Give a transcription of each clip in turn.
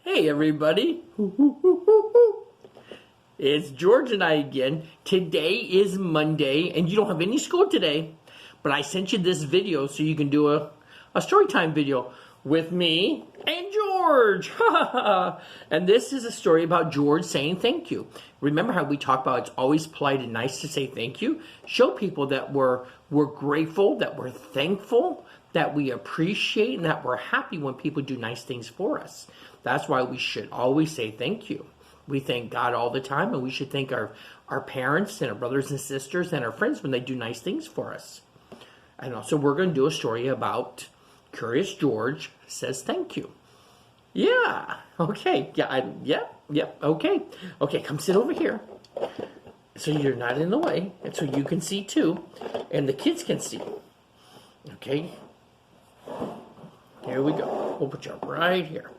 Hey everybody, it's George and I again. Today is Monday and you don't have any school today, but I sent you this video so you can do a story time video with me and George. And this is a story about George saying thank you. Remember how we talk about it's always polite and nice to say thank you? Show people that we're grateful, that we're thankful, that we appreciate, and that we're happy when people do nice things for us. That's why we should always say thank you. We thank God all the time, and we should thank our parents and our brothers and sisters and our friends when they do nice things for us. And also we're going to do a story about Curious George says thank you. Yeah, okay, okay. Okay, come sit over here. So you're not in the way, and so you can see too, and the kids can see. Okay, here we go. We'll put you right here.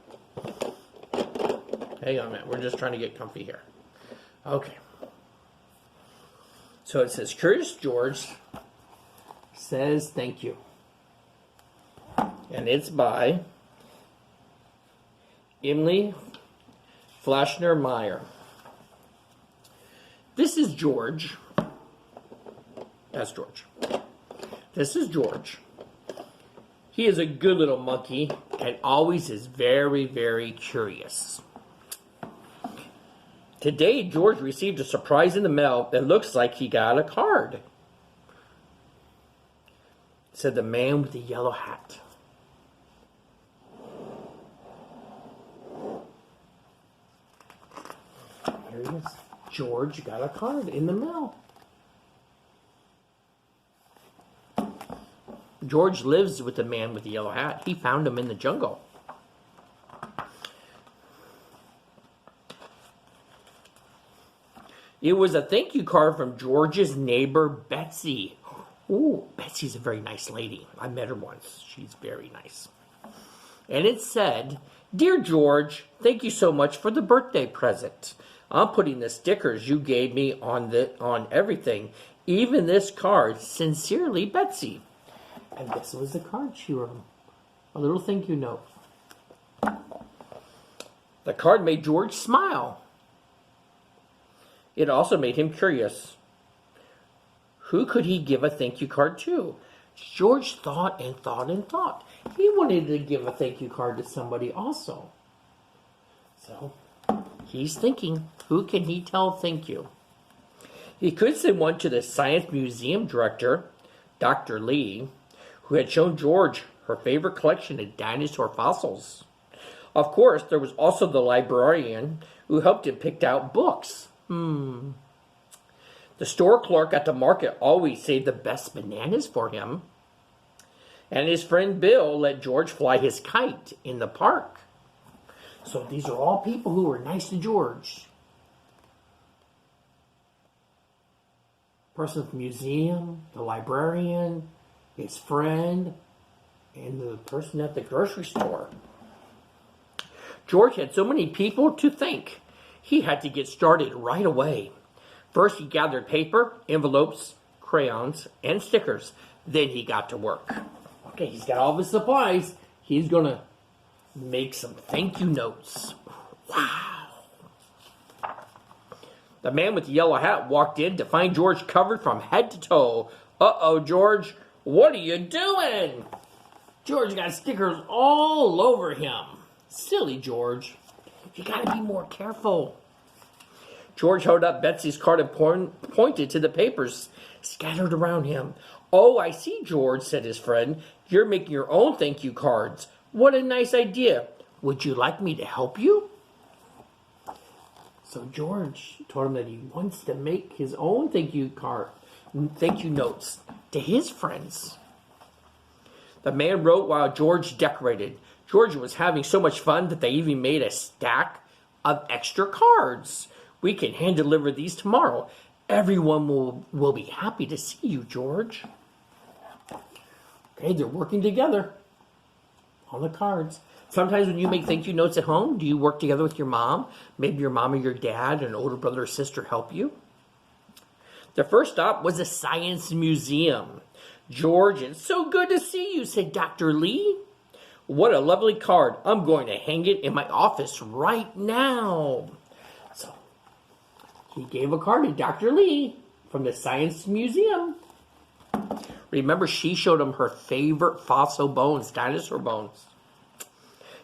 Hang on a minute, we're just trying to get comfy here. Okay. So it says, Curious George says thank you. And it's by Emily Flaschner Meyer. This is George. That's George. This is George. He is a good little monkey and always is very, very curious. Today, George received a surprise in the mail that looks like he got a card. Said the man with the yellow hat. Here he is. George got a card in the mail. George lives with the man with the yellow hat. He found him in the jungle. It was a thank you card from George's neighbor, Betsy. Ooh, Betsy's a very nice lady. I met her once. She's very nice. And it said, Dear George, thank you so much for the birthday present. I'm putting the stickers you gave me on everything, even this card. Sincerely, Betsy. And this was the card she wrote. A little thank you note. The card made George smile. It also made him curious. Who could he give a thank you card to? George thought and thought and thought. He wanted to give a thank you card to somebody also. So he's thinking, who can he tell thank you? He could send one to the Science Museum director, Dr. Lee, who had shown George her favorite collection of dinosaur fossils. Of course, there was also the librarian who helped him pick out books. The store clerk at the market always saved the best bananas for him. And his friend Bill let George fly his kite in the park. So these are all people who were nice to George. Person at the museum, the librarian, his friend, and the person at the grocery store. George had so many people to thank. He had to get started right away. First, he gathered paper, envelopes, crayons, and stickers. Then he got to work. Okay, he's got all the supplies. He's going to make some thank you notes. Wow. The man with the yellow hat walked in to find George covered from head to toe. Uh-oh, George, what are you doing? George got stickers all over him. Silly George. You gotta be more careful. George held up Betsy's card and pointed to the papers scattered around him. Oh, I see, George, said his friend. You're making your own thank you cards. What a nice idea. Would you like me to help you? So George told him that he wants to make his own thank you notes to his friends. The man wrote while George decorated. George was having so much fun that they even made a stack of extra cards. We can hand deliver these tomorrow. Everyone will be happy to see you, George. Okay, they're working together on the cards. Sometimes when you make thank you notes at home, do you work together with your mom? Maybe your mom or your dad, an older brother or sister help you? The first stop was the Science Museum. George, it's so good to see you, said Dr. Lee. What a lovely card. I'm going to hang it in my office right now. So he gave a card to Dr. Lee from the Science Museum. Remember, she showed him her favorite fossil bones, dinosaur bones.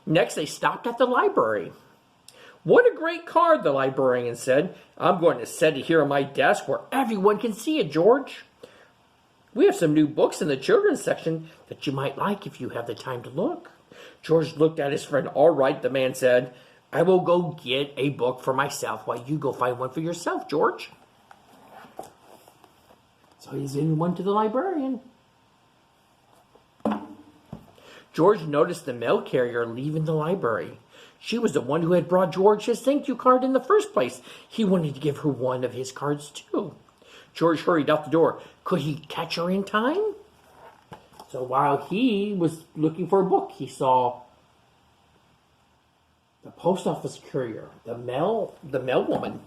Next, they stopped at the library. What a great card, the librarian said. I'm going to set it here on my desk where everyone can see it, George. We have some new books in the children's section that you might like if you have the time to look. George looked at his friend. All right, the man said. I will go get a book for myself while you go find one for yourself, George. So he's in one to the librarian. George noticed the mail carrier leaving the library. She was the one who had brought George his thank you card in the first place. He wanted to give her one of his cards too. George hurried out the door. Could he catch her in time? So while he was looking for a book, he saw the post office courier, the mail woman.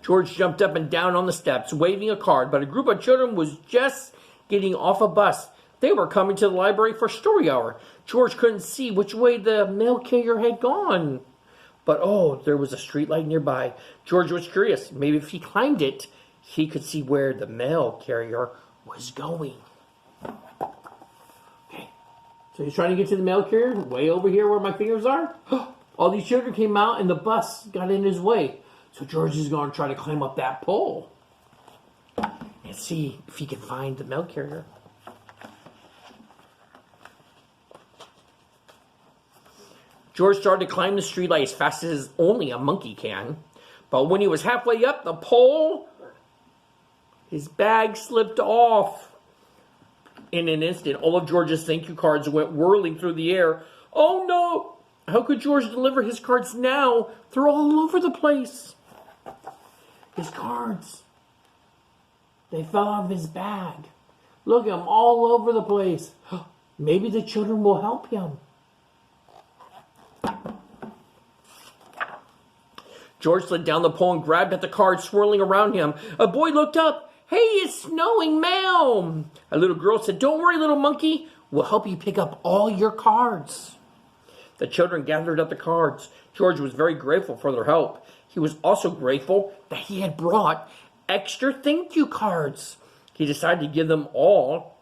George jumped up and down on the steps, waving a card, but a group of children was just getting off a bus. They were coming to the library for story hour. George couldn't see which way the mail carrier had gone. But oh, there was a street light nearby. George was curious. Maybe if he climbed it, he could see where the mail carrier was going. Okay, so he's trying to get to the mail carrier, way over here where my fingers are. All these children came out and the bus got in his way. So George is going to try to climb up that pole and see if he can find the mail carrier. George started to climb the streetlight as fast as only a monkey can. But when he was halfway up the pole, his bag slipped off. In an instant, all of George's thank you cards went whirling through the air. Oh no! How could George deliver his cards now? They're all over the place. His cards. They fell out of his bag. Look at them all over the place. Maybe the children will help him. George slid down the pole and grabbed at the cards swirling around him. A boy looked up. Hey, it's snowing, Mel. A little girl said, don't worry, little monkey. We'll help you pick up all your cards. The children gathered up the cards. George was very grateful for their help. He was also grateful that he had brought extra thank you cards. He decided to give them all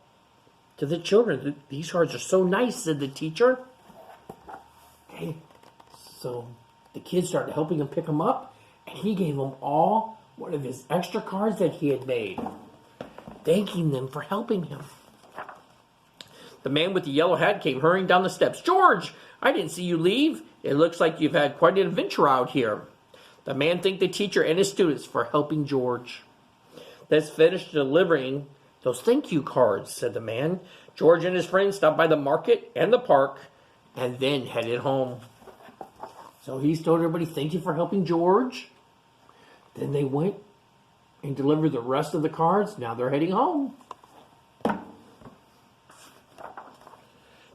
to the children. These cards are so nice, said the teacher. Okay, so the kids started helping him pick them up, and he gave them all one of his extra cards that he had made, thanking them for helping him. The man with the yellow hat came hurrying down the steps. George, I didn't see you leave. It looks like you've had quite an adventure out here. The man thanked the teacher and his students for helping George. Let's finish delivering those thank you cards, said the man. George and his friends stopped by the market and the park and then headed home. So he's told everybody, thank you for helping George. Then they went and delivered the rest of the cards. Now they're heading home.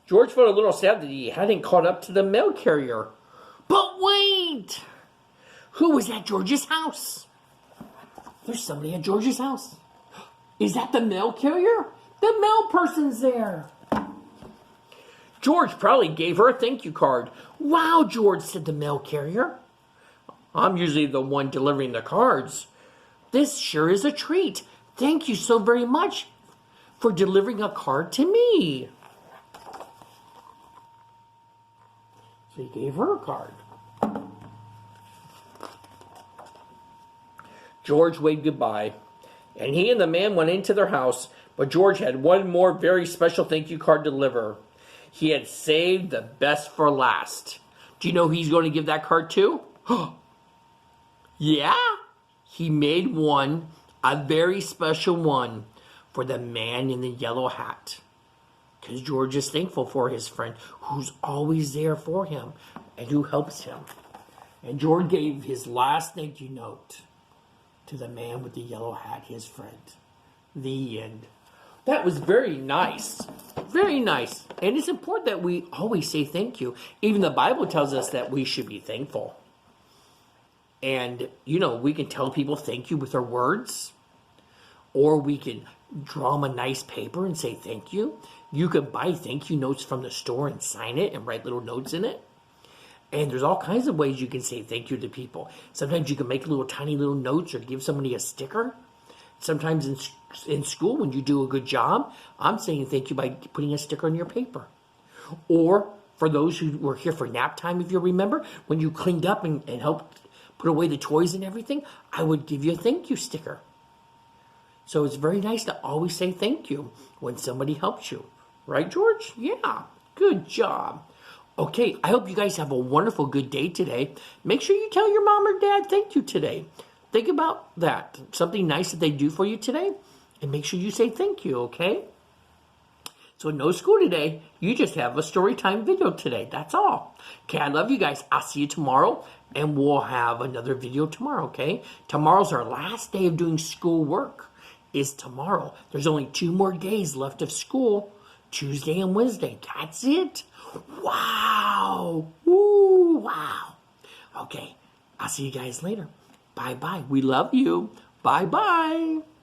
George felt a little sad that he hadn't caught up to the mail carrier. But wait! Who was at George's house? There's somebody at George's house. Is that the mail carrier? The mail person's there. George probably gave her a thank you card. Wow, George, said the mail carrier. I'm usually the one delivering the cards. This sure is a treat. Thank you so very much for delivering a card to me. So he gave her a card. George waved goodbye, and he and the man went into their house, but George had one more very special thank you card to deliver. He had saved the best for last. Do you know who he's going to give that card to? Yeah, he made one, a very special one, for the man in the yellow hat. Because George is thankful for his friend who's always there for him and who helps him. And George gave his last thank you note to the man with the yellow hat, his friend. The end. That was very nice. Very nice. And it's important that we always say thank you. Even the Bible tells us that we should be thankful. And, you know, we can tell people thank you with our words. Or we can draw them a nice paper and say thank you. You can buy thank you notes from the store and sign it and write little notes in it. And there's all kinds of ways you can say thank you to people. Sometimes you can make little tiny little notes or give somebody a sticker. Sometimes in school, when you do a good job, I'm saying thank you by putting a sticker on your paper. Or for those who were here for nap time, if you remember, when you cleaned up and helped put away the toys and everything, I would give you a thank you sticker. So it's very nice to always say thank you when somebody helps you. Right, George? Yeah, good job. Okay, I hope you guys have a wonderful, good day today. Make sure you tell your mom or dad thank you today. Think about that. Something nice that they do for you today. And make sure you say thank you, okay? So no school today. You just have a story time video today. That's all. Okay, I love you guys. I'll see you tomorrow. And we'll have another video tomorrow, okay? Tomorrow's our last day of doing school work. Is tomorrow. There's only 2 more days left of school. Tuesday and Wednesday. That's it. Wow. Woo, wow. Okay, I'll see you guys later. Bye-bye. We love you. Bye-bye.